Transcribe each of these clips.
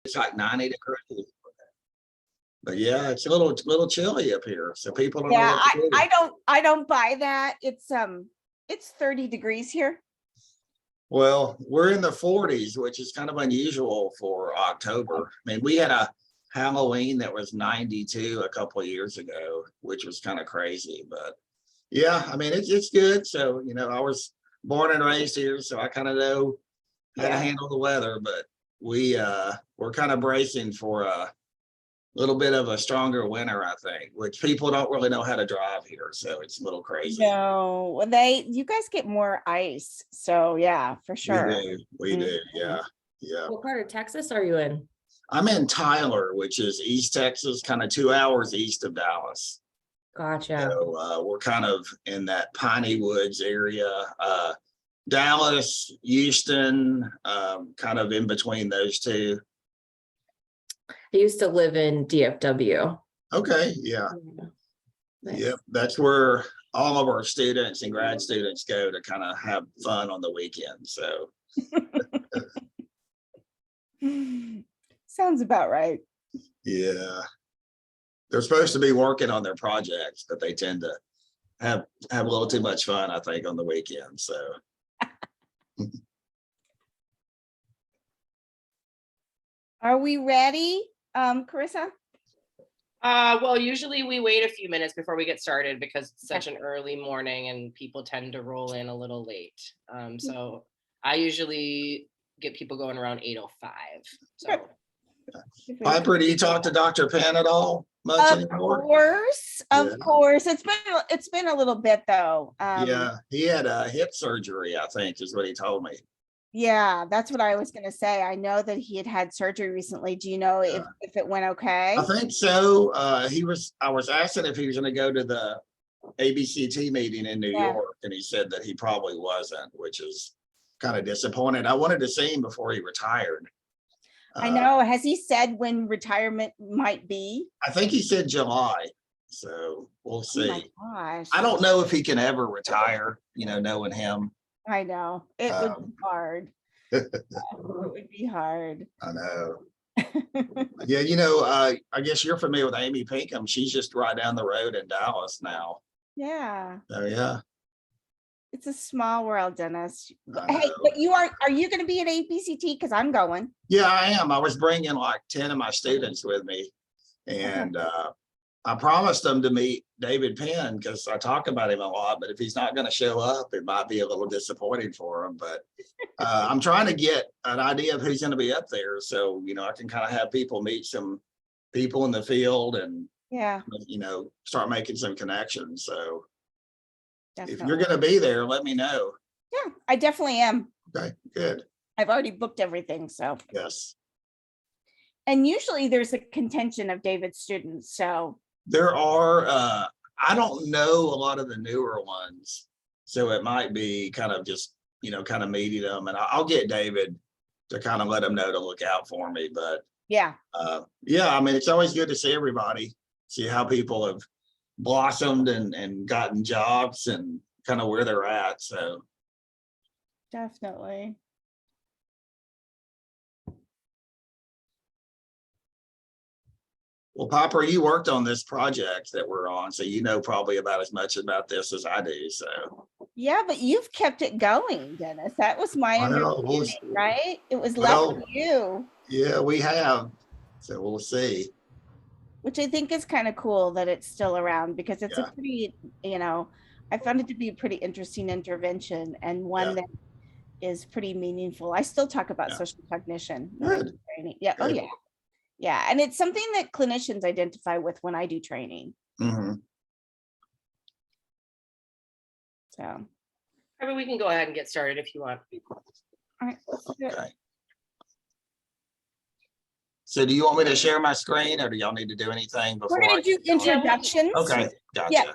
It's like 90 degrees. But yeah, it's a little chilly up here, so people don't know Yeah, what to do. I don't buy that. It's 30 degrees here. Well, we're in the 40s, which is kind of unusual for October. I mean, we had a Halloween that was 92 a couple of years ago, which was kind of crazy. But yeah, I mean, it's good. So, I was born and raised here, so I kind of know how to handle the weather. But we're kind of bracing for a little bit of a stronger winter, I think, which people don't really know how to drive here. So it's a little crazy. No, you guys get more ice. So yeah, for sure. We do. Yeah. Yeah. What part of Texas are you in? I'm in Tyler, which is East Texas, kind of 2 hours east of Dallas. Gotcha. So we're kind of in that Piney Woods area. Dallas, Houston, kind of in between those two. I used to live in DFW. Okay, yeah. Nice. Yep, that's where all of our students and grad students go to kind of have fun on the weekend. So sounds about right. yeah, they're supposed to be working on their projects, but they tend to have a little too much fun, I think, on the weekend. So Are we ready, Carissa? Well, usually we wait a few minutes before we get started because it's such an early morning and people tend to roll in a little late. So I usually get people going around 8:05. So Piper, do you talk to Dr. Penn at all much anymore? Of course. It's been a little bit though. Yeah, he had a hip surgery, I think, is what he told me. Yeah, that's what I was going to say. I know that he had surgery recently. Do you know if it went okay? I think so. I was asking if he was going to go to the ABCT meeting in New York, and he said that he probably wasn't, which is kind of disappointing. I wanted to see him before he retired. I know. Has he said when retirement might be? I think he said July. So we'll see. Oh my gosh. I don't know if he can ever retire, knowing him. I know. It would be hard. It would be hard. I know. Yeah, I guess you're familiar with Amy Pinkham. She's just right down the road in Dallas now. Yeah. So yeah. It's a small world, Dennis. I Hey, know. but are you going to be at ABCT? Because I'm going. Yeah, I am. I was bringing like 10 of my students with me. And I promised them to meet David Penn because I talk about him a lot, but if he's not going to show up, it might be a little disappointing for him. But I'm trying to get an idea of who's going to be up there. So, I can kind of have people meet some people in the field and, start making some connections. So Definitely. if you're going to be there, let me know. Yeah, I definitely am. Okay, good. I've already booked everything. So, Yes. and usually there's a contention of David's students. So There are, I don't know a lot of the newer ones. So it might be kind of just, kind of meeting them, and I'll get David to kind of let him know to look out for me. But yeah, I mean, it's always good to see everybody, see how people have blossomed and gotten jobs and kind of where they're at. So definitely. well, Piper, you worked on this project that we're on, so you know probably about as much about this as I do. So Yeah, but you've kept it going, Dennis. That was my understanding, right? It was left to you. Yeah, we have. So we'll see. Which I think is kind of cool that it's still around because it's a pretty, I found it to be a pretty interesting intervention and one that is pretty meaningful. I still talk about social cognition. Good. Training. Yeah. Good. Oh, yeah. Yeah. And it's something that clinicians identify with when I do training. Mm-hmm. So. I mean, we can go ahead and get started if you want. All right. Okay. So do you want me to share my screen or do y'all need to do anything before? We're going to do introductions. Okay, gotcha. Yeah.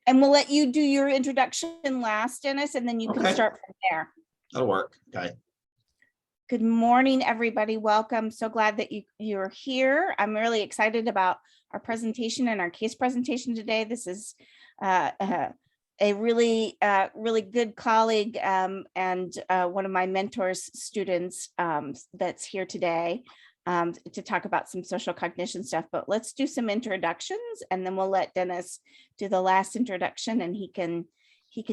And we'll let you do your introduction last, Dennis, and then you can start from there. That'll work. Okay. Good morning, everybody. Welcome. So glad that you're here. I'm really excited about our presentation and our case presentation today. This is a really good colleague and one of my mentors' students that's here today. to talk about some social cognition stuff, but let's do some introductions and then we'll let Dennis do the last introduction and he can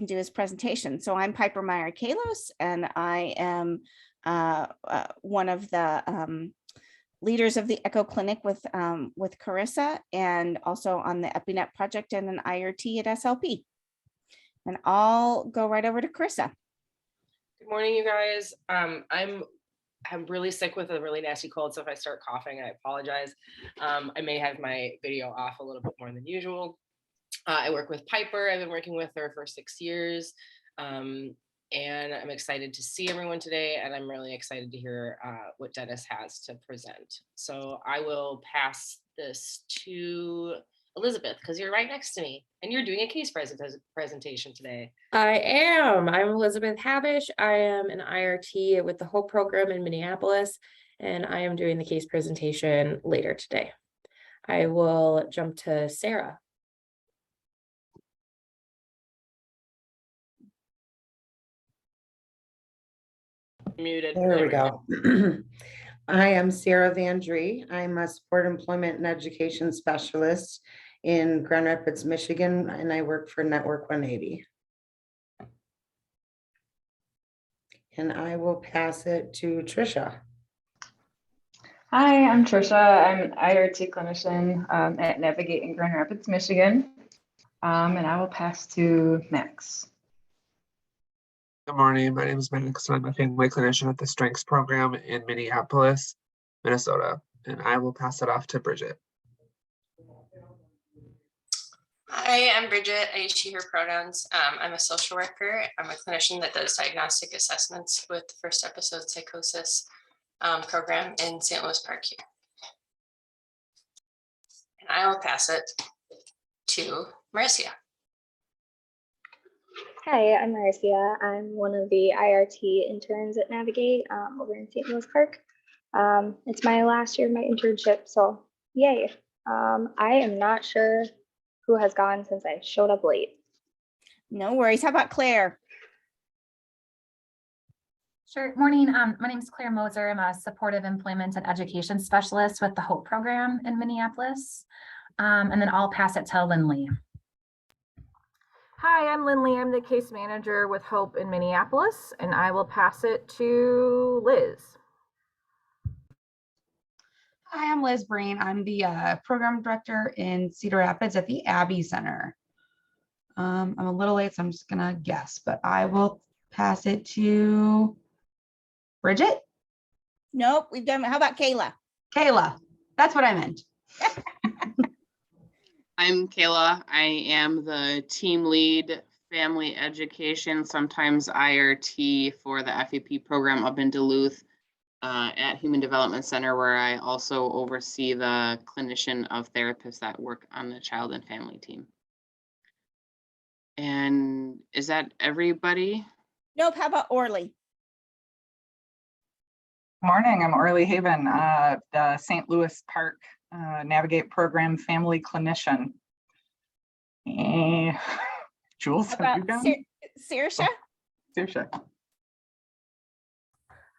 do his presentation. So I'm Piper Meyer-Kalos and I am one of the leaders of the Echo Clinic with Carissa, and also on the EpiNet project and an IRT at SLP. And I'll go right over to Carissa. Good morning, you guys. I'm really sick with a really nasty cold, so if I start coughing, I apologize. I may have my video off a little bit more than usual. I work with Piper. I've been working with her for 6 years. And I'm excited to see everyone today, and I'm really excited to hear what Dennis has to present. So I will pass this to Elizabeth, because you're right next to me, and you're doing a case presentation today. I am. I'm Elizabeth Habish. I am an IRT with the HOPE program in Minneapolis, and I am doing the case presentation later today. I will jump to Sarah. Muted. There we go. I am Sarah Van Dree. I'm a support employment and education specialist in Grand Rapids, Michigan, and I work for Network 180. And I will pass it to Trisha. Hi, I'm Trisha. I'm an IRT clinician at Navigate in Grand Rapids, Michigan. And I will pass to Max. Good morning. My name is Max, and I'm a family clinician at the Strengths program in Minneapolis, Minnesota, and I will pass it off to Bridget. Hi, I'm Bridget. I use she, her pronouns. I'm a social worker. I'm a clinician that does diagnostic assessments with the First Episode Psychosis program in St. Louis Park here. And I will pass it to Marcia. Hi, I'm Marcia. I'm one of the IRT interns at Navigate over in St. Louis Park. It's my last year of my internship, so yay. I am not sure who has gone since I showed up late. No worries. How about Claire? Sure. Morning. My name is Claire Moser. I'm a supportive employment and education specialist with the HOPE program in Minneapolis. And then I'll pass it to Lindley. Hi, I'm Lindley. I'm the case manager with HOPE in Minneapolis, and I will pass it to Liz. Hi, I'm Liz Breen. I'm the program director in Cedar Rapids at the Abbey Center. I'm a little late, so I'm just gonna guess, but I will pass it to Bridget. Nope, we've done. How about Kayla? Kayla, that's what I meant. I'm Kayla. I am the team lead family education, sometimes IRT for the FEP program up in Duluth at Human Development Center, where I also oversee the clinician of therapists that work on the child and family team. And is that everybody? Nope, how about Orly? Morning, I'm Orly Haven, the St. Louis Park Navigate program family clinician. Jules, have you gone? Saoirse? Saoirse.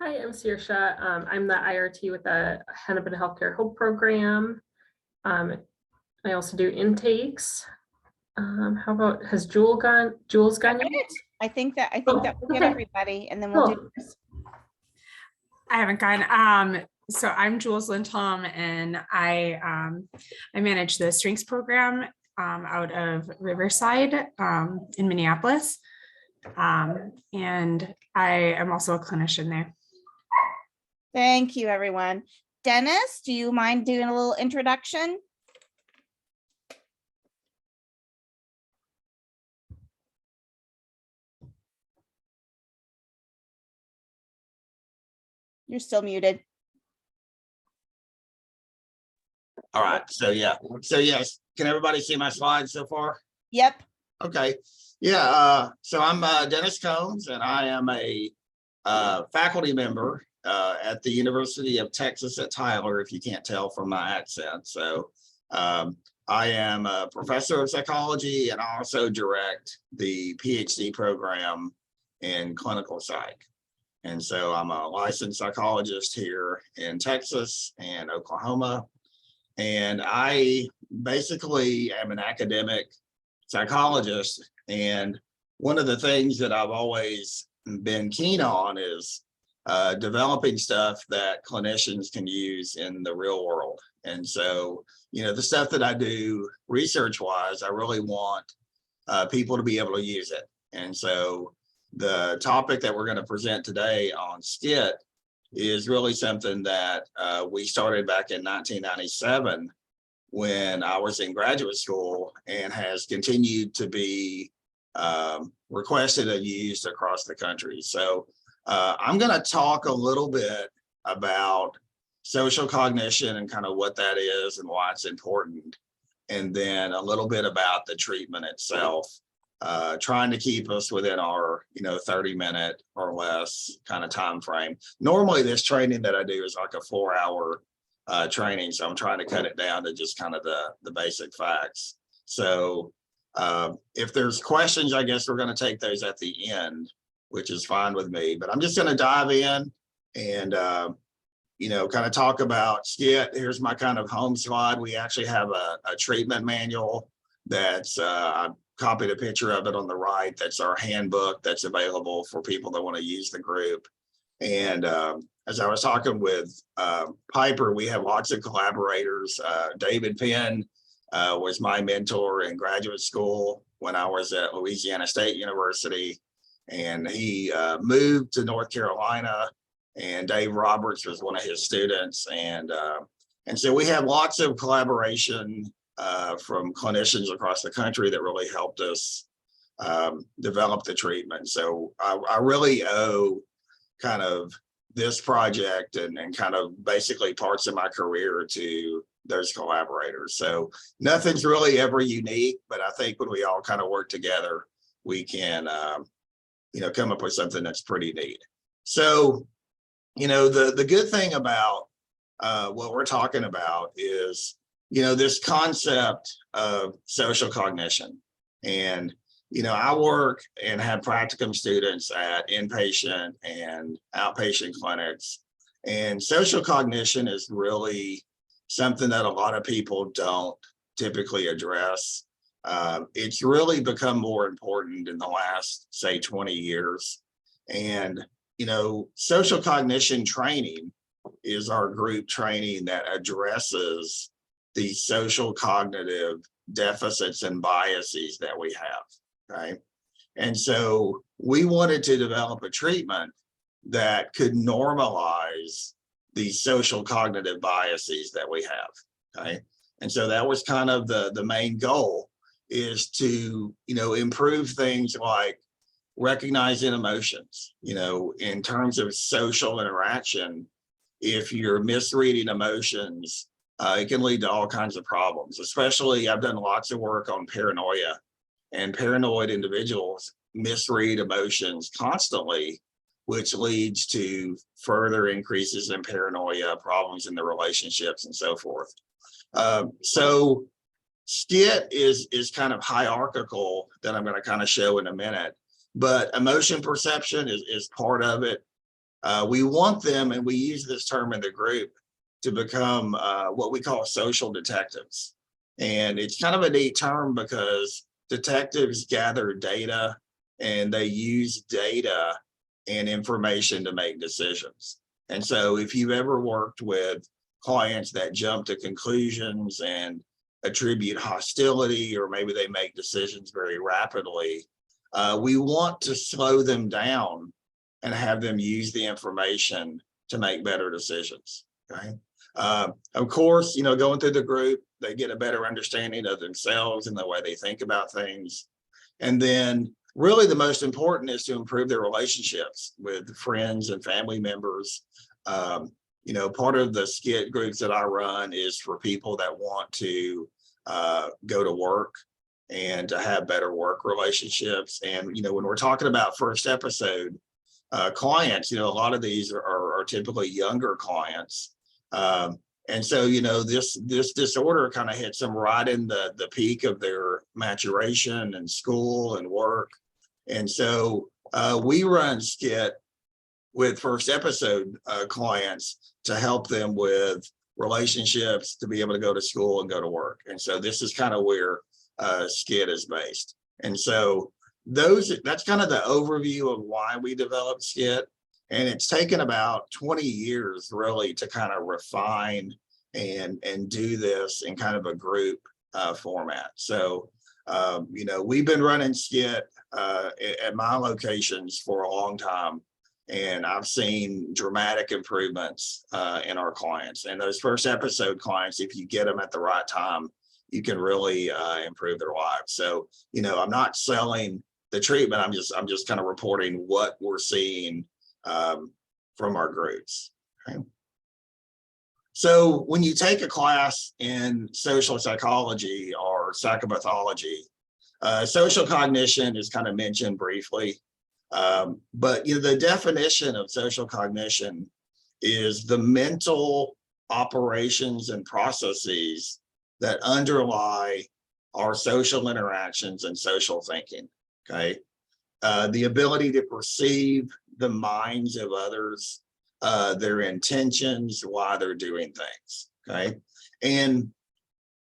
Hi, I'm Saoirse. I'm the IRT with the Hennepin Healthcare HOPE program. I also do intakes. How about, has Jules gone yet? I think that we'll get everybody, and then we'll do this. I haven't gone. So I'm Jules Lindholm, and I manage the strengths program out of Riverside in Minneapolis. And I am also a clinician there. Thank you, everyone. Dennis, do you mind doing a little introduction? You're still muted. All right, so yes, can everybody see my slides so far? Yep. Okay, so I'm Dennis Combs, and I am a faculty member at the University of Texas at Tyler, if you can't tell from my accent. So I am a professor of psychology and also direct the PhD program in clinical psych. And so I'm a licensed psychologist here in Texas and Oklahoma. And I basically am an academic psychologist. And one of the things that I've always been keen on is developing stuff that clinicians can use in the real world. And so, the stuff that I do research wise, I really want people to be able to use it. And so the topic that we're going to present today on SCIT is really something that we started back in 1997 when I was in graduate school, and has continued to be requested and used across the country. So I'm going to talk a little bit about social cognition and kind of what that is and why it's important. And then a little bit about the treatment itself, trying to keep us within our 30-minute or less kind of time frame. Normally this training that I do is like a 4-hour training, so I'm trying to cut it down to just kind of the basic facts. So if there's questions, I guess we're going to take those at the end, which is fine with me, but I'm just going to dive in and kind of talk about SCIT. Here's my kind of home slide. We actually have a treatment manual that's I copied a picture of it on the right. That's our handbook that's available for people that want to use the group. And as I was talking with Piper, we have lots of collaborators. David Penn was my mentor in graduate school when I was at Louisiana State University, and he moved to North Carolina, and Dave Roberts was one of his students. And so we have lots of collaboration from clinicians across the country that really helped us develop the treatment. So I really owe kind of this project and kind of basically parts of my career to those collaborators. So nothing's really ever unique, but I think when we all kind of work together, we can, come up with something that's pretty neat. So, the good thing about what we're talking about is, this concept of social cognition. And I work and have practicum students at inpatient and outpatient clinics. And social cognition is really something that a lot of people don't typically address. It's really become more important in the last, say, 20 years. And, social cognition training is our group training that addresses the social cognitive deficits and biases that we have. Right. And so we wanted to develop a treatment that could normalize the social cognitive biases that we have. Okay. And so that was kind of the main goal, is to, improve things like recognizing emotions, in terms of social interaction. If you're misreading emotions, it can lead to all kinds of problems. Especially, I've done lots of work on paranoia. And paranoid individuals misread emotions constantly, which leads to further increases in paranoia, problems in the relationships, and so forth. So SCIT is kind of hierarchical that I'm going to kind of show in a minute, but emotion perception is part of it. We want them, and we use this term in the group, to become what we call social detectives. And it's kind of a neat term because detectives gather data, and they use data and information to make decisions. And so if you've ever worked with clients that jump to conclusions and attribute hostility, or maybe they make decisions very rapidly, we want to slow them down and have them use the information to make better decisions. Okay. Of course, going through the group, they get a better understanding of themselves and the way they think about things. And then really the most important is to improve their relationships with friends and family members. Part of the SCIT groups that I run is for people that want to go to work and to have better work relationships. And, when we're talking about first episode clients, a lot of these are typically younger clients. And so, this disorder kind of hits them right in the peak of their maturation and school and work. And so we run SCIT with first episode clients to help them with relationships, to be able to go to school and go to work. And so this is kind of where SCID is based. And so that's kind of the overview of why we developed SCID. And it's taken about 20 years really to kind of refine and do this in kind of a group format. So, you know, we've been running SCID at my locations for a long time. And I've seen dramatic improvements in our clients. And those first episode clients, if you get them at the right time, you can really improve their lives. So, you know, I'm not selling the treatment. I'm just kind of reporting what we're seeing from our groups. Okay. So when you take a class in social psychology or psychopathology, social cognition is kind of mentioned briefly. But you know, the definition of social cognition is the mental operations and processes that underlie our social interactions and social thinking. Okay, the ability to perceive the minds of others, their intentions, why they're doing things. Okay, and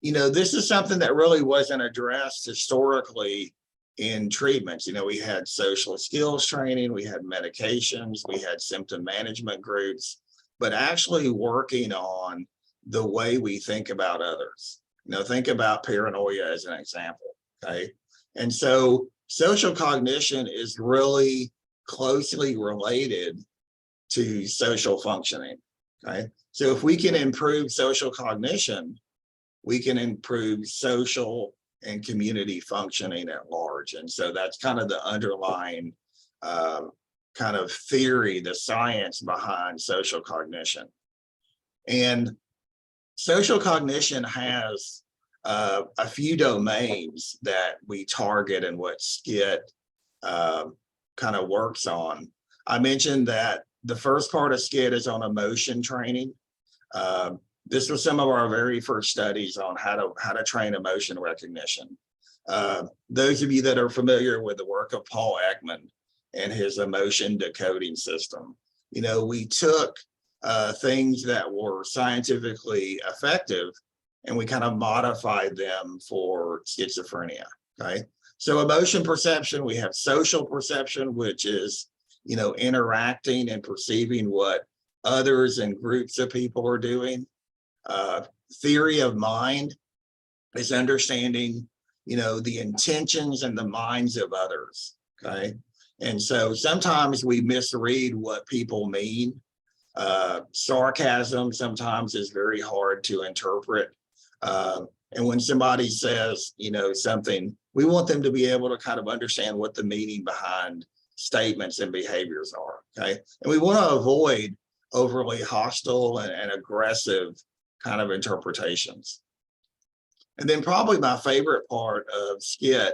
you know, this is something that really wasn't addressed historically in treatments. You know, we had social skills training, we had medications, we had symptom management groups, but actually working on the way we think about others. You know, think about paranoia as an example, okay? And so social cognition is really closely related to social functioning, okay? So if we can improve social cognition, we can improve social and community functioning at large. And so that's kind of the underlying kind of theory, the science behind social cognition. And social cognition has a few domains that we target and what SCID kind of works on. I mentioned that the first part of SCID is on emotion training. This was some of our very first studies on how to train emotion recognition. Those of you that are familiar with the work of Paul Ekman and his emotion decoding system, you know, we took things that were scientifically effective and we kind of modified them for schizophrenia. Okay, so emotion perception, we have social perception, which is, you know, interacting and perceiving what others and groups of people are doing. Theory of mind is understanding, you know, the intentions and the minds of others. Okay, and so sometimes we misread what people mean. Sarcasm sometimes is very hard to interpret. And when somebody says, you know, something, we want them to be able to kind of understand what the meaning behind statements and behaviors are. Okay, and we want to avoid overly hostile and aggressive kind of interpretations. And then probably my favorite part of SCID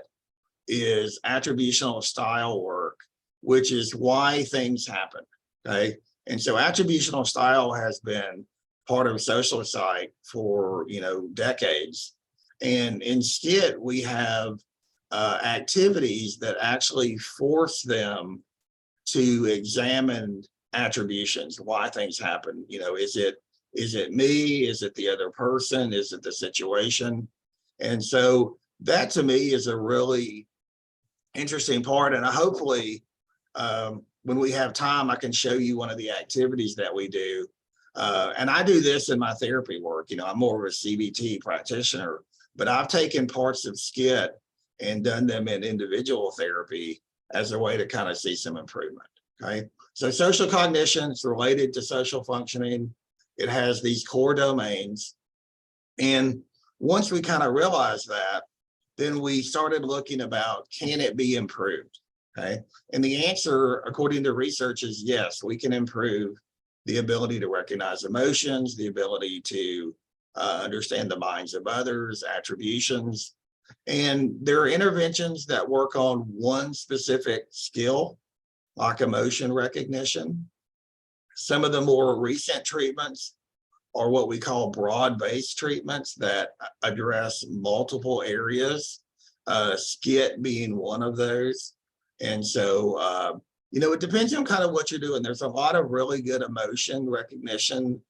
is attributional style work, which is why things happen. Okay, and so attributional style has been part of social psych for, you know, decades. And in SCID, we have activities that actually force them to examine attributions, why things happen. You know, is it me? Is it the other person? Is it the situation? And so that to me is a really interesting part. And hopefully when we have time, I can show you one of the activities that we do. And I do this in my therapy work. You know, I'm more of a CBT practitioner, but I've taken parts of SCID and done them in individual therapy as a way to kind of see some improvement. Okay, so social cognition is related to social functioning. It has these core domains. And once we kind of realized that, then we started looking about, can it be improved? Okay, and the answer, according to research, is yes, we can improve the ability to recognize emotions, the ability to understand the minds of others, attributions. And there are interventions that work on one specific skill, like emotion recognition. Some of the more recent treatments are what we call broad-based treatments that address multiple areas, SCID being one of those. And so it depends on kind of what you're doing. There's a lot of really good emotion recognition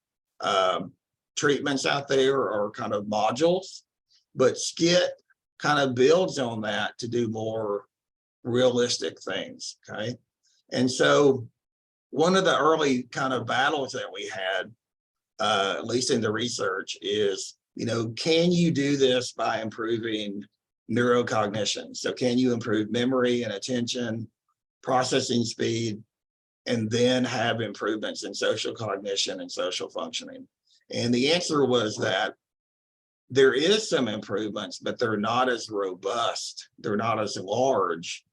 treatments out there, or kind of modules, but SKIT kind of builds on that to do more realistic things. Okay. And so one of the early kind of battles that we had, at least in the research, is, can you do this by improving neurocognition? So can you improve memory and attention, processing speed, and then have improvements in social cognition and social functioning? And the answer was that there is some improvements, but they're not as robust. They're not as large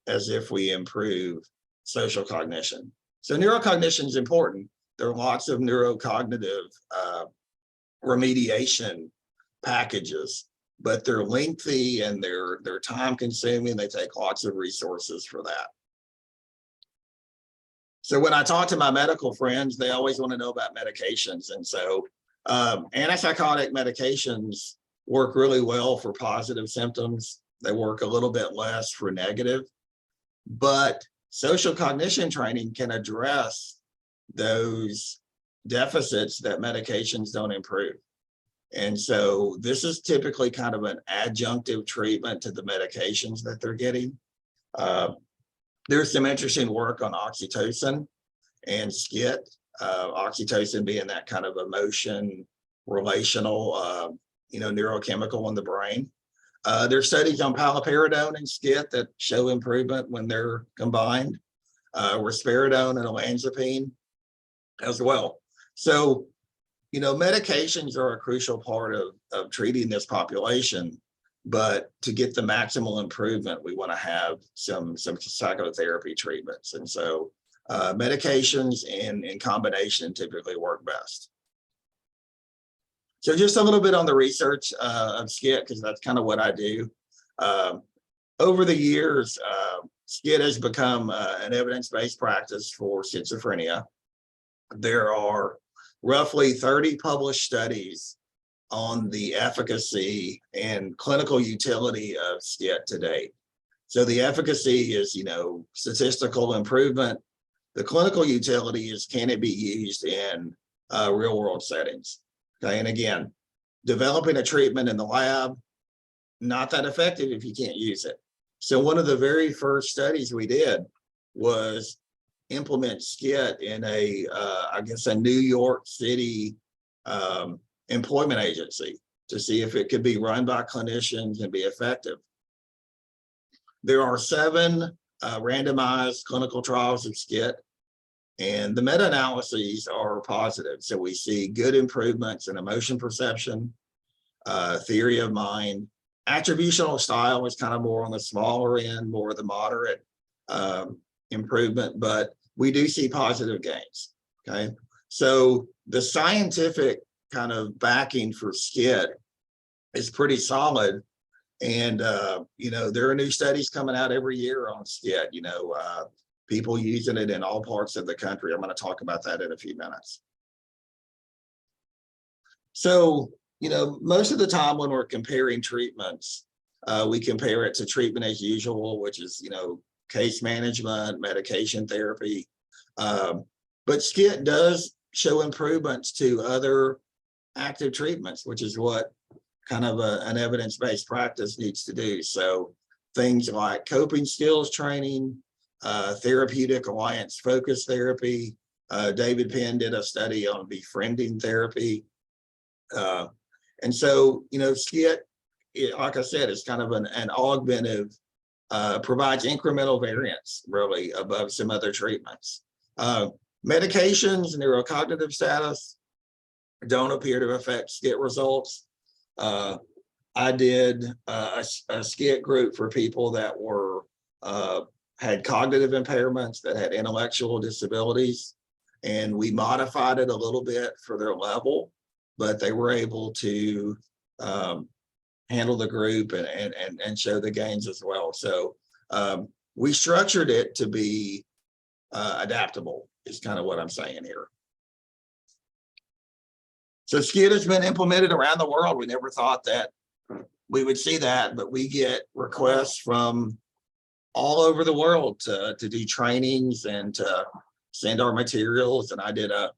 as if we improve social cognition. So neurocognition is important. There are lots of neurocognitive remediation packages, but they're lengthy and they're time consuming. They take lots of resources for that. So when I talk to my medical friends, they always want to know about medications. And so antipsychotic medications work really well for positive symptoms. They work a little bit less for negative, but social cognition training can address those deficits that medications don't improve. And so this is typically kind of an adjunctive treatment to the medications that they're getting. There's some interesting work on oxytocin and SKIT, oxytocin being that kind of emotion, relational, neurochemical in the brain. There's studies on paliperidone and SKIT that show improvement when they're combined, risperidone and olanzapine as well. So, medications are a crucial part of treating this population, but to get the maximal improvement, we want to have some psychotherapy treatments. And so medications in combination typically work best. So just a little bit on the research of SKIT, because that's kind of what I do. Over the years, SKIT has become an evidence-based practice for schizophrenia. There are roughly 30 published studies on the efficacy and clinical utility of SKIT to date. So the efficacy is, statistical improvement. The clinical utility is, can it be used in real world settings? Okay, and again, developing a treatment in the lab, not that effective if you can't use it. So one of the very first studies we did was implement SKIT in a New York City employment agency to see if it could be run by clinicians and be effective. There are 7 randomized clinical trials of SKIT, and the meta-analyses are positive. So we see good improvements in emotion perception, theory of mind. Attributional style is kind of more on the smaller end, more of the moderate improvement, but we do see positive gains. Okay, so the scientific kind of backing for SKIT is pretty solid, and there are new studies coming out every year on SKIT. People using it in all parts of the country. I'm going to talk about that in a few minutes. So most of the time when we're comparing treatments, we compare it to treatment as usual, which is case management, medication therapy. But SKIT does show improvements to other active treatments, which is what kind of an evidence-based practice needs to do. So things like coping skills training, therapeutic alliance focus therapy. David Penn did a study on befriending therapy. And so, SKIT, like I said, is kind of an augmentative, provides incremental variance really above some other treatments. Medications, neurocognitive status don't appear to affect SKIT results. I did a SKIT group for people that were had cognitive impairments, that had intellectual disabilities, and we modified it a little bit for their level, but they were able to handle the group and show the gains as well. So we structured it to be adaptable, is kind of what I'm saying here. So SKIT has been implemented around the world. We never thought that we would see that, but we get requests from all over the world to do trainings and to send our materials. And I did a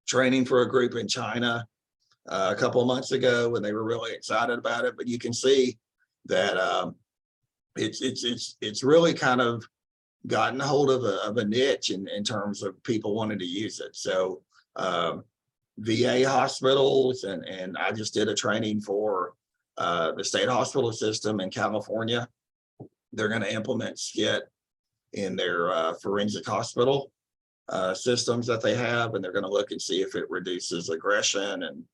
training for a group in China a couple of months ago, and they were really excited about it. But you can see that it's really kind of gotten a hold of a niche in terms of people wanting to use it. So VA hospitals, and I just did a training for the state hospital system in California. They're going to implement SCIT in their forensic hospital systems that they have, and they're going to look and see if it reduces aggression and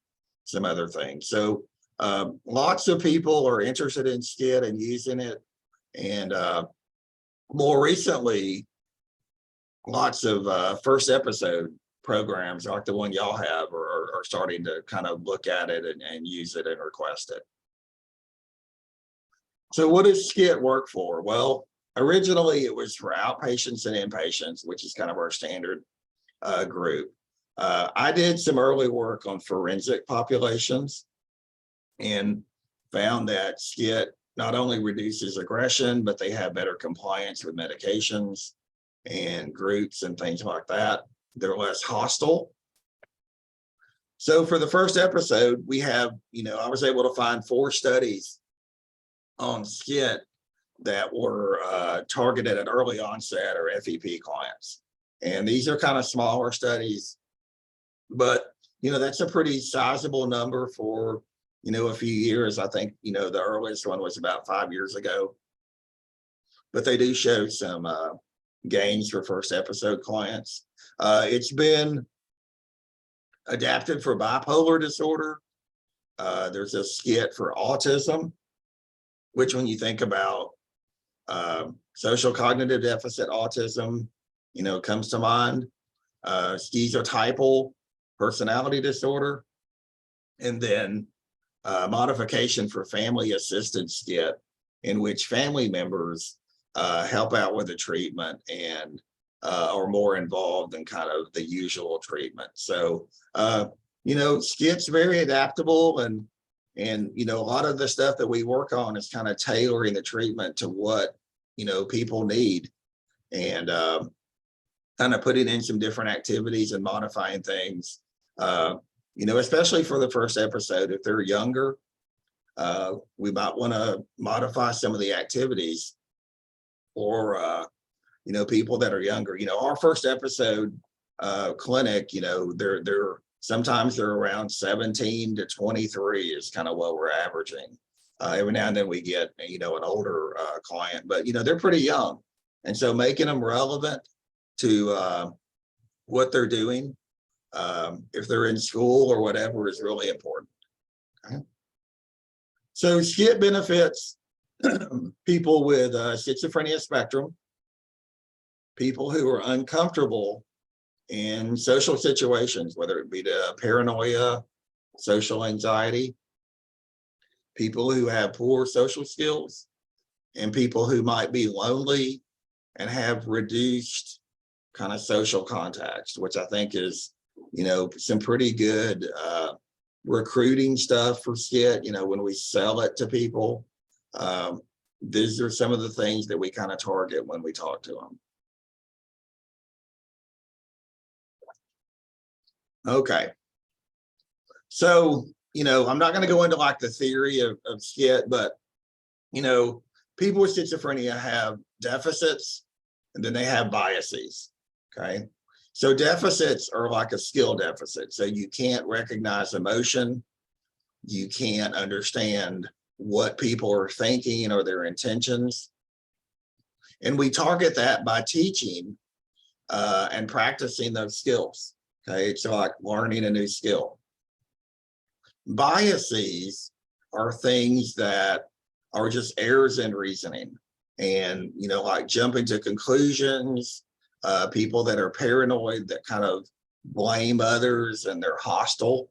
some other things. So lots of people are interested in SCIT and using it. And more recently, lots of first episode programs like the one y'all have are starting to kind of look at it and use it and request it. So what does SCIT work for? Well, originally it was for outpatients and inpatients, which is kind of our standard group. I did some early work on forensic populations and found that SCIT not only reduces aggression, but they have better compliance with medications and groups and things like that. They're less hostile. So for the first episode, we have, I was able to find 4 studies on SCIT that were targeted at early onset or FEP clients. And these are kind of smaller studies, but, that's a pretty sizable number for, a few years. I think, the earliest one was about 5 years ago, but they do show some gains for first episode clients. It's been adapted for bipolar disorder. There's a SCIT for autism, which when you think about social cognitive deficit autism, comes to mind. Schizotypal personality disorder, and then modification for family assisted SCIT, in which family members help out with the treatment and are more involved in kind of the usual treatment. So, SCIT's very adaptable, and a lot of the stuff that we work on is kind of tailoring the treatment to what, people need, and kind of putting in some different activities and modifying things, especially for the first episode. If they're younger, we might want to modify some of the activities for, people that are younger. Our first episode clinic, they're sometimes they're around 17 to 23 is kind of what we're averaging. Every now and then we get, an older client, but, they're pretty young. And so making them relevant to what they're doing, if they're in school or whatever, is really important. Okay. So SCIT benefits people with schizophrenia spectrum, people who are uncomfortable in social situations, whether it be the paranoia, social anxiety, people who have poor social skills, and people who might be lonely and have reduced kind of social context, which I think is, some pretty good recruiting stuff for SCIT. When we sell it to people, these are some of the things that we kind of target when we talk to them. Okay. So, I'm not going to go into like the theory of SCIT, but, people with schizophrenia have deficits, and then they have biases. Okay. So deficits are like a skill deficit. So you can't recognize emotion. You can't understand what people are thinking or their intentions. And we target that by teaching and practicing those skills. Okay. It's like learning a new skill. Biases are things that are just errors in reasoning, and, like jumping to conclusions, people that are paranoid, that kind of blame others and they're hostile.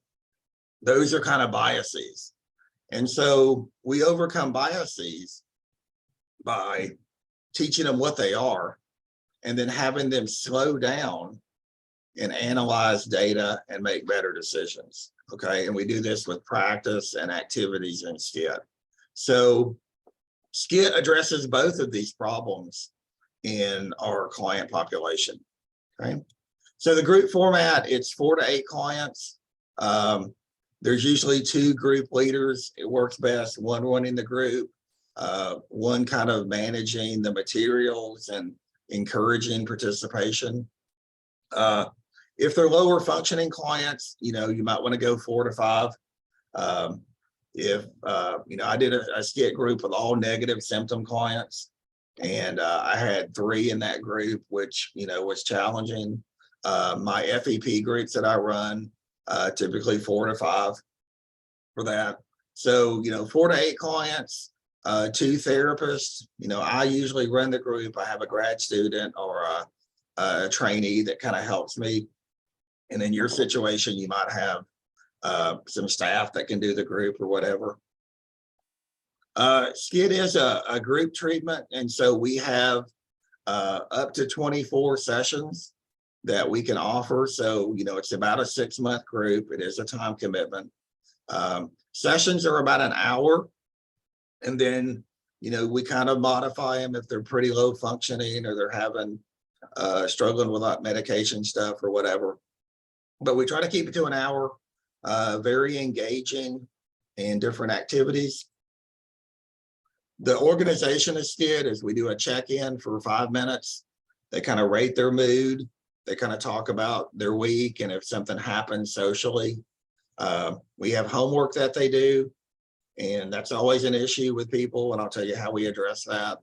Those are kind of biases. And so we overcome biases by teaching them what they are, and then having them slow down and analyze data and make better decisions. Okay. And we do this with practice and activities in SCIT. So SKIT addresses both of these problems in our client population. Okay, so the group format, it's 4 to 8 clients. There's usually 2 group leaders. It works best, one running the group, one kind of managing the materials and encouraging participation. If they're lower functioning clients, you might want to go 4 to 5. I did a SKIT group with all negative symptom clients, and I had 3 in that group, which, was challenging. My FEP groups that I run, typically 4 to 5 for that. So, 4 to 8 clients, 2 therapists. I usually run the group. I have a grad student or a trainee that kind of helps me. And in your situation, you might have some staff that can do the group or whatever. SKIT is a group treatment, and so we have up to 24 sessions that we can offer. So, it's about a 6-month group. It is a time commitment. Sessions are about an hour, and then, we kind of modify them if they're pretty low functioning or they're having struggling with like medication stuff or whatever. But we try to keep it to an hour, very engaging and different activities. The organization of SKIT is we do a check-in for 5 minutes. They kind of rate their mood. They kind of talk about their week and if something happens socially. We have homework that they do, and that's always an issue with people, and I'll tell you how we address that.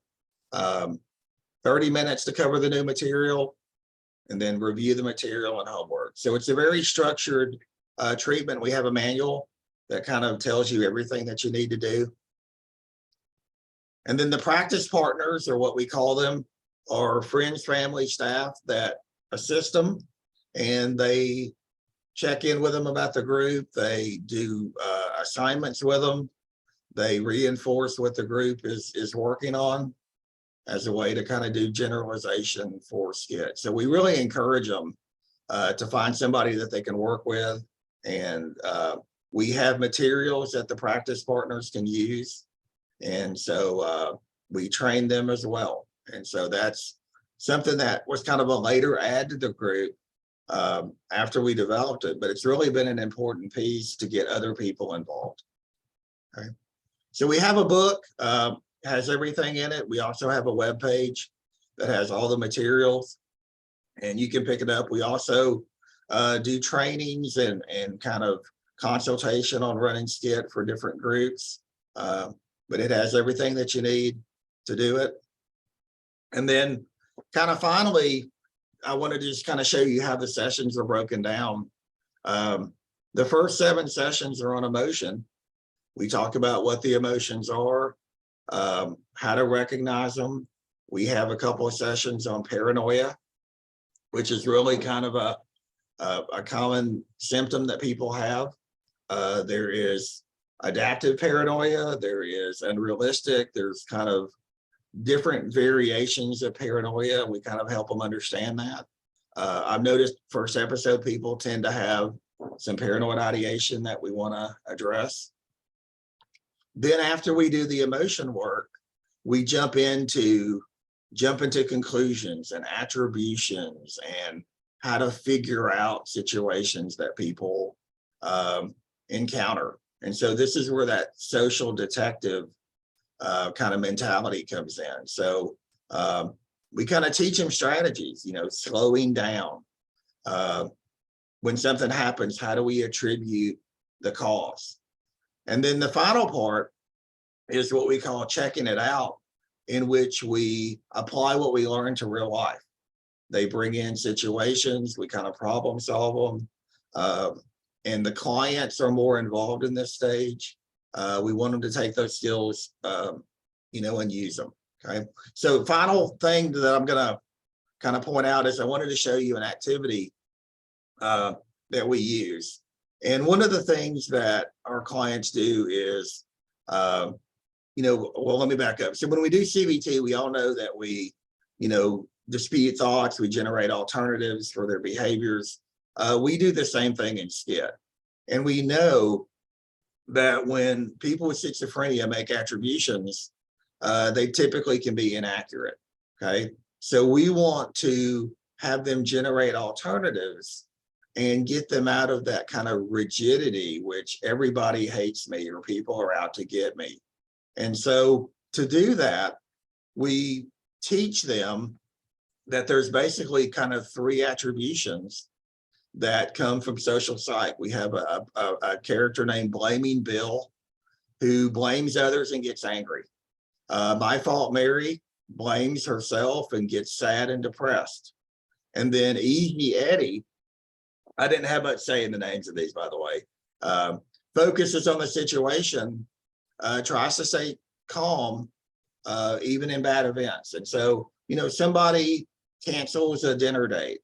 30 minutes to cover the new material, and then review the material and homework. So it's a very structured treatment. We have a manual that kind of tells you everything that you need to do. And then the practice partners, or what we call them, are friends, family, staff that assist them, and they check in with them about the group. They do assignments with them. They reinforce what the group is working on as a way to kind of do generalization for SKIT. So we really encourage them to find somebody that they can work with. And we have materials that the practice partners can use. And so we train them as well. And so that's something that was kind of a later add to the group after we developed it, but it's really been an important piece to get other people involved. Okay. So we have a book, has everything in it. We also have a web page that has all the materials, and you can pick it up. We also do trainings and kind of consultation on running SKIT for different groups, but it has everything that you need to do it. And then kind of finally, I wanted to just kind of show you how the sessions are broken down. The first 7 sessions are on emotion. We talk about what the emotions are, how to recognize them. We have a couple of sessions on paranoia, which is really kind of a common symptom that people have. There is adaptive paranoia, there is unrealistic, there's kind of different variations of paranoia. We kind of help them understand that. I've noticed first episode people tend to have some paranoid ideation that we want to address. Then after we do the emotion work, we jump into conclusions and attributions and how to figure out situations that people encounter. And so this is where that social detective kind of mentality comes in. So we kind of teach them strategies, slowing down. When something happens, how do we attribute the cause? And then the final part is what we call checking it out, in which we apply what we learn to real life. They bring in situations, we kind of problem solve them. And the clients are more involved in this stage. We want them to take those skills, and use them. Okay. So final thing that I'm going to kind of point out is I wanted to show you an activity that we use. And one of the things that our clients do is, well, let me back up. So when we do CBT, we all know that we, dispute thoughts, we generate alternatives for their behaviors. We do the same thing in SKIT. And we know that when people with schizophrenia make attributions, they typically can be inaccurate. Okay. So we want to have them generate alternatives and get them out of that kind of rigidity, which everybody hates me or people are out to get me. And so to do that, we teach them that there's basically kind of 3 attributions that come from social psych. We have a character named Blaming Bill, who blames others and gets angry. My Fault Mary blames herself and gets sad and depressed. And then Easy Eddie, I didn't have much say in the names of these, by the way, focuses on the situation, tries to stay calm, even in bad events. And so, you know, somebody cancels a dinner date.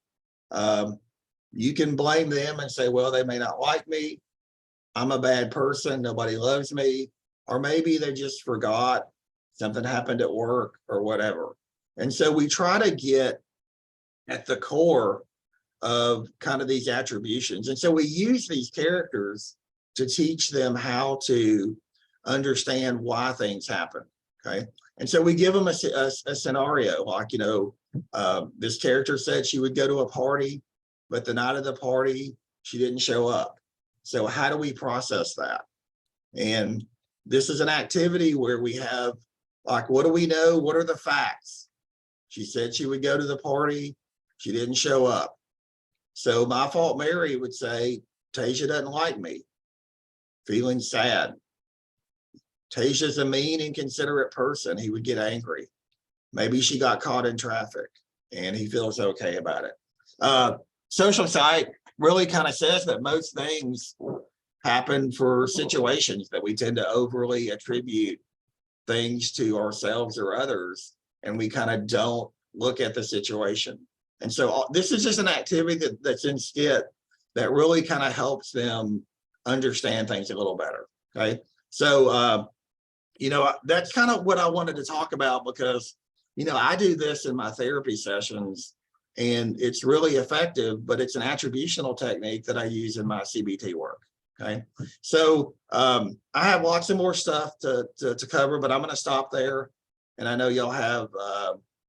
You can blame them and say, well, they may not like me. I'm a bad person. Nobody loves me. Or maybe they just forgot, something happened at work or whatever. And so we try to get at the core of kind of these attributions. And so we use these characters to teach them how to understand why things happen. Okay. And so we give them a scenario, like, you know, this character said she would go to a party, but the night of the party, she didn't show up. So how do we process that? And this is an activity where we have, like, what do we know? What are the facts? She said she would go to the party. She didn't show up. So My Fault Mary would say, Tasia doesn't like me, feeling sad. Tasia's a mean, inconsiderate person. He would get angry. Maybe she got caught in traffic and he feels okay about it. Social psych really kind of says that most things happen for situations, that we tend to overly attribute things to ourselves or others, and we kind of don't look at the situation. And so this is just an activity that's in SKIT that really kind of helps them understand things a little better. Okay. So, you know, that's kind of what I wanted to talk about, because, you know, I do this in my therapy sessions and it's really effective, but it's an attributional technique that I use in my CBT work. Okay. So I have lots of more stuff to cover, but I'm going to stop there. And I know y'all have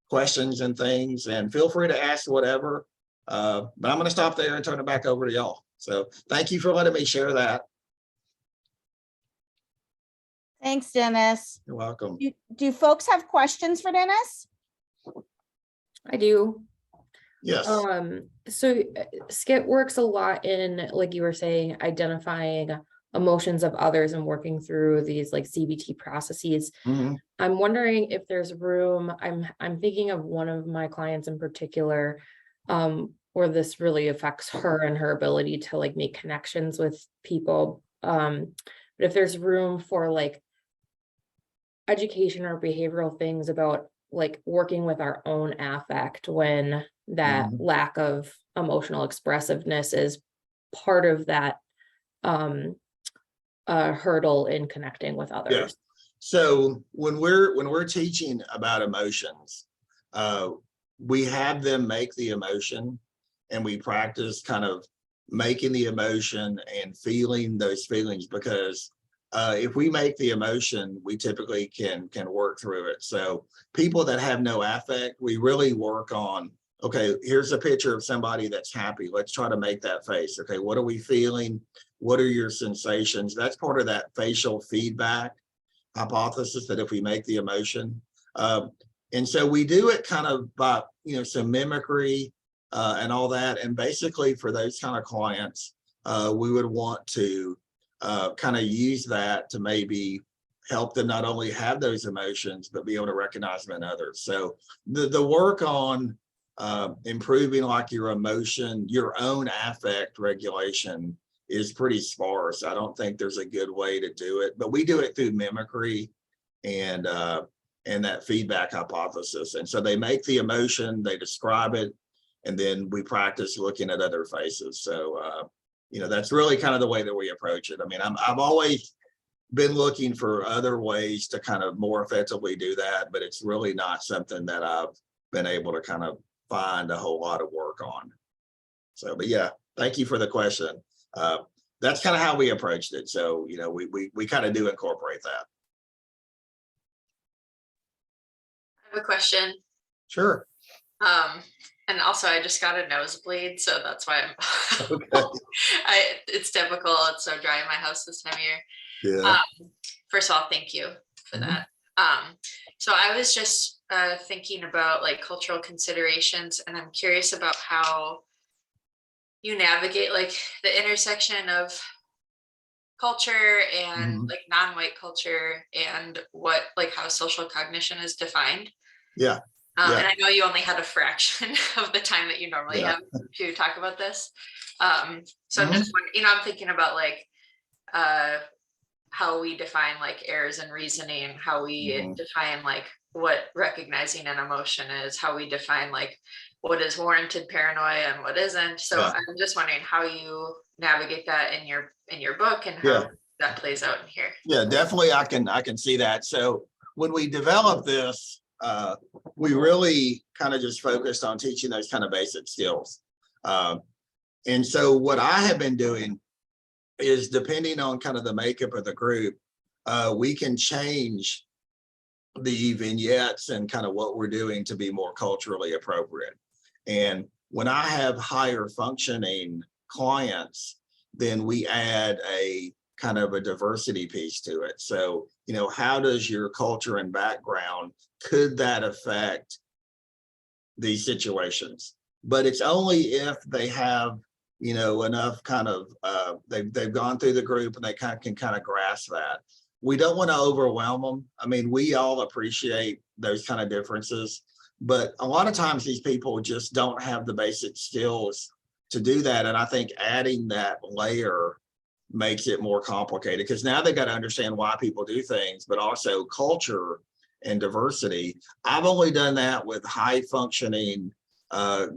questions and things, and feel free to ask whatever, but I'm going to stop there and turn it back over to y'all. So thank you for letting me share that. Thanks, Dennis. You're welcome. Do folks have questions for Dennis? I do. Yes. So SKIT works a lot in, like you were saying, identifying emotions of others and working through these like CBT processes. Mm-hmm. I'm wondering if there's room. I'm thinking of one of my clients in particular, where this really affects her and her ability to like make connections with people. But if there's room for like education or behavioral things about like working with our own affect when that lack of emotional expressiveness is part of that hurdle in connecting with others. Yeah. So when we're teaching about emotions, we have them make the emotion, and we practice kind of making the emotion and feeling those feelings, because if we make the emotion, we typically can work through it. So people that have no affect, we really work on, okay, here's a picture of somebody that's happy. Let's try to make that face. Okay, what are we feeling? What are your sensations? That's part of that facial feedback hypothesis, that if we make the emotion. And so we do it kind of by, you know, some mimicry and all that. And basically for those kind of clients, we would want to kind of use that to maybe help them not only have those emotions, but be able to recognize them in others. So the work on improving like your emotion, your own affect regulation is pretty sparse. I don't think there's a good way to do it, but we do it through mimicry and that feedback hypothesis. And so they make the emotion, they describe it, and then we practice looking at other faces. So, you know, that's really kind of the way that we approach it. I mean, I've always been looking for other ways to kind of more effectively do that, but it's really not something that I've been able to kind of find a whole lot of work on. So, but yeah, thank you for the question. That's kind of how we approached it. So, you know, we kind of do incorporate that. I have a question. Sure. And also I just got a nosebleed, so that's why I'm Okay. it's typical. It's so dry in my house this time of year. Yeah. First of all, thank you for that. So I was just thinking about like cultural considerations, and I'm curious about how you navigate like the intersection of culture and like non-white culture and what like how social cognition is defined. Yeah. And I know you only had a fraction of the time that you normally have to talk about this. So I'm just wondering, I'm thinking about like how we define like errors in reasoning, how we define like what recognizing an emotion is, how we define like what is warranted paranoia and what isn't. So I'm just wondering how you navigate that in your book and how that plays out in here. Yeah, definitely. I can see that. So when we developed this, we really kind of just focused on teaching those kind of basic skills. And so what I have been doing is, depending on kind of the makeup of the group, we can change the vignettes and kind of what we're doing to be more culturally appropriate. And when I have higher functioning clients, then we add a kind of a diversity piece to it. So, how does your culture and background, could that affect these situations? But it's only if they have, enough kind of, they've gone through the group and they can kind of grasp that. We don't want to overwhelm them. I mean, we all appreciate those kind of differences, but a lot of times these people just don't have the basic skills to do that. And I think adding that layer makes it more complicated, because now they got to understand why people do things, but also culture and diversity. I've only done that with high functioning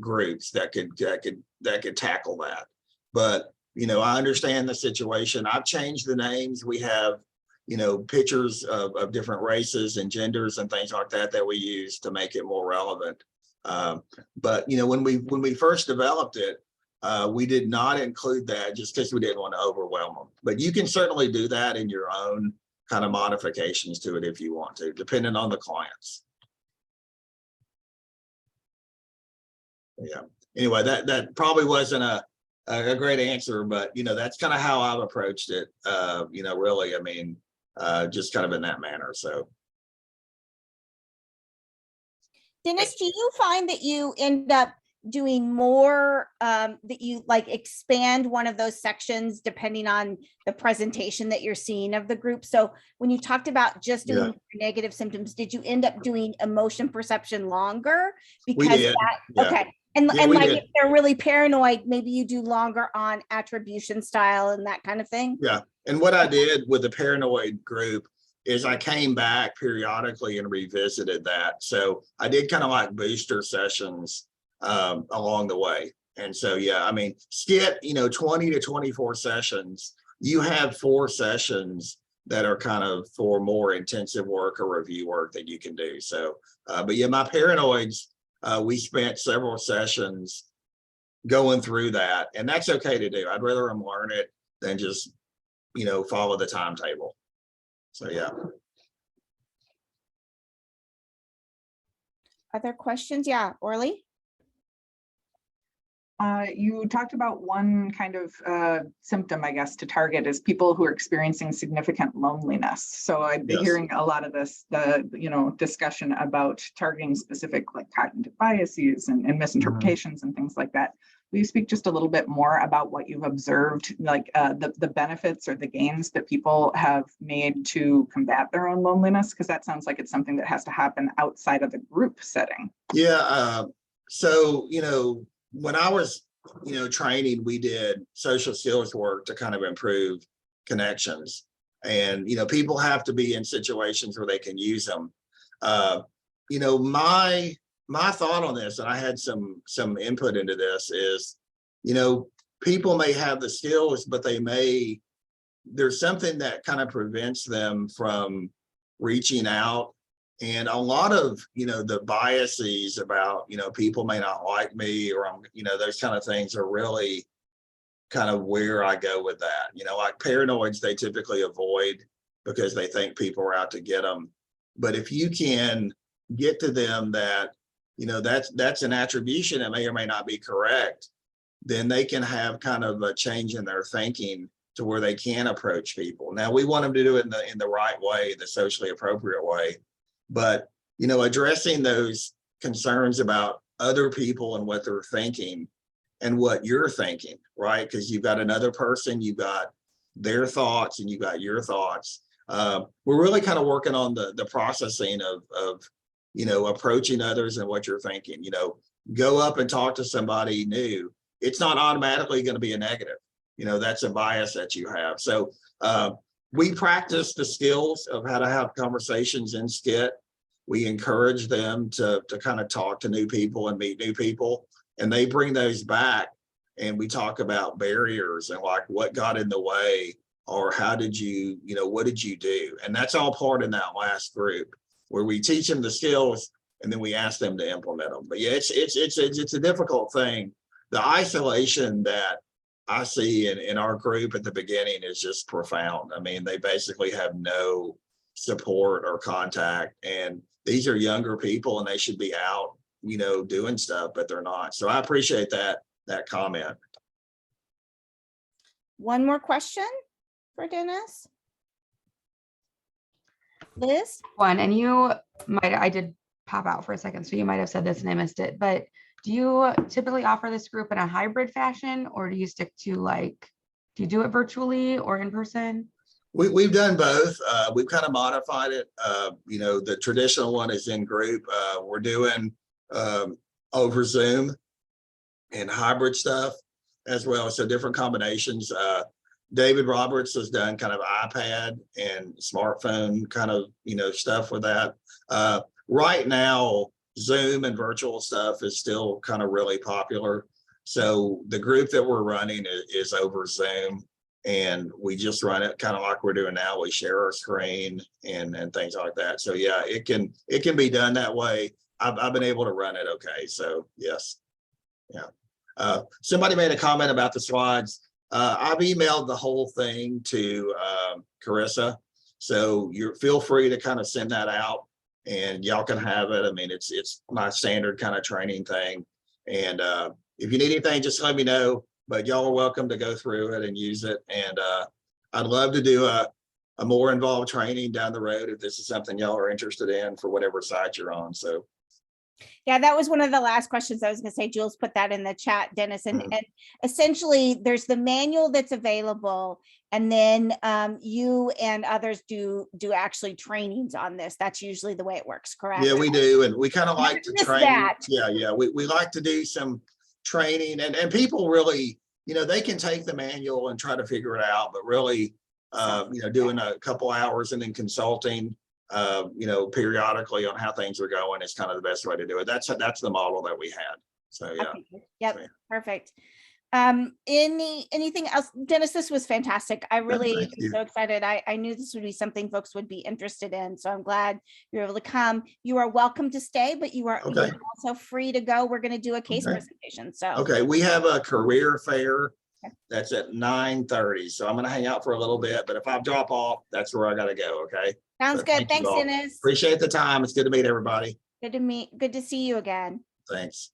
groups that could tackle that. But I understand the situation. I've changed the names. We have pictures of different races and genders and things like that we use to make it more relevant. But when we first developed it, we did not include that just because we didn't want to overwhelm them. But you can certainly do that in your own kind of modifications to it if you want to, depending on the clients. Yeah. Anyway, that probably wasn't a great answer, but that's kind of how I've approached it. Really, I mean, just kind of in that manner. So. Dennis, do you find that you end up doing more, that you like expand one of those sections depending on the presentation that you're seeing of the group? So when you talked about just doing negative symptoms, did you end up doing emotion perception longer? Because we did. Okay. And like if they're really paranoid, maybe you do longer on attribution style and that kind of thing. Yeah. And what I did with the paranoid group is I came back periodically and revisited that. So I did kind of like booster sessions along the way. And so, I mean, skit, 20 to 24 sessions, you have 4 sessions that are kind of for more intensive work or review work that you can do. So, but my paranoids, we spent several sessions going through that, and that's okay to do. I'd rather them learn it than just, follow the timetable. So, Other questions? Yeah, Orly? You talked about one kind of symptom, I guess, to target is people who are experiencing significant loneliness. So I'd be hearing a lot of this, discussion about targeting specific like cognitive biases and misinterpretations and things like that. Will you speak just a little bit more about what you've observed, like the benefits or the gains that people have made to combat their own loneliness? Because that sounds like it's something that has to happen outside of the group setting. Yeah. So, when I was, training, we did social skills work to kind of improve connections. And, people have to be in situations where they can use them. My thought on this, and I had some input into this, is, people may have the skills, but there's something that kind of prevents them from reaching out. And a lot of, the biases about, people may not like me, or those kind of things are really kind of where I go with that. Like paranoids, they typically avoid because they think people are out to get them. But if you can get to them that, that's an attribution that may or may not be correct, then they can have kind of a change in their thinking to where they can approach people. Now, we want them to do it in the right way, the socially appropriate way. But, addressing those concerns about other people and what they're thinking and what you're thinking, right? Because you've got another person, you've got their thoughts and you got your thoughts. We're really kind of working on the processing of approaching others and what you're thinking. Go up and talk to somebody new. It's not automatically going to be a negative. That's a bias that you have. So we practice the skills of how to have conversations in SCIT. We encourage them to kind of talk to new people and meet new people, and they bring those back. And we talk about barriers and like what got in the way, or how did you, what did you do? And that's all part in that last group where we teach them the skills and then we ask them to implement them. But yeah, it's a difficult thing. The isolation that I see in our group at the beginning is just profound. I mean, they basically have no support or contact, and these are younger people and they should be out, doing stuff, but they're not. So I appreciate that comment. One more question for Dennis. Liz? One, and I did pop out for a second, so you might have said this and I missed it, but do you typically offer this group in a hybrid fashion, or do you stick to do you do it virtually or in person? We've done both. We've kind of modified it. The traditional one is in group. We're doing over Zoom and hybrid stuff as well. So different combinations. David Roberts has done kind of iPad and smartphone kind of, stuff with that. Right now, Zoom and virtual stuff is still kind of really popular. So the group that we're running is over Zoom, and we just run it kind of like we're doing now. We share our screen and things like that. So yeah, it can be done that way. I've been able to run it okay. So yes. Yeah. Somebody made a comment about the slides. I've emailed the whole thing to Carissa. So feel free to kind of send that out and y'all can have it. I mean, it's my standard kind of training thing. And if you need anything, just let me know, but y'all are welcome to go through it and use it. And I'd love to do a more involved training down the road if this is something y'all are interested in for whatever site you're on. So yeah, that was one of the last questions I was going to say. Jules put that in the chat, Dennis. And essentially, there's the manual that's available, and then you and others do actually trainings on this. That's usually the way it works, correct? Yeah, we do, and we kind of like to train. That. Yeah, we like to do some training, and people really, they can take the manual and try to figure it out, but really, doing a couple hours and then consulting. Periodically on how things are going is kind of the best way to do it. That's the model that we had. So yeah. Okay. Yep. So, perfect. Anything else? Dennis, this was fantastic. I really am so excited. I knew this would be something folks would be interested in. So I'm glad you're able to come. You are welcome to stay, but you are also free to go. We're going to do a case presentation. So okay, we have a career fair that's at 9:30. So I'm going to hang out for a little bit, but if I drop off, that's where I got to go. Okay. Sounds good. Thanks, Dennis. Appreciate the time. It's good to meet everybody. Good to see you again. Thanks.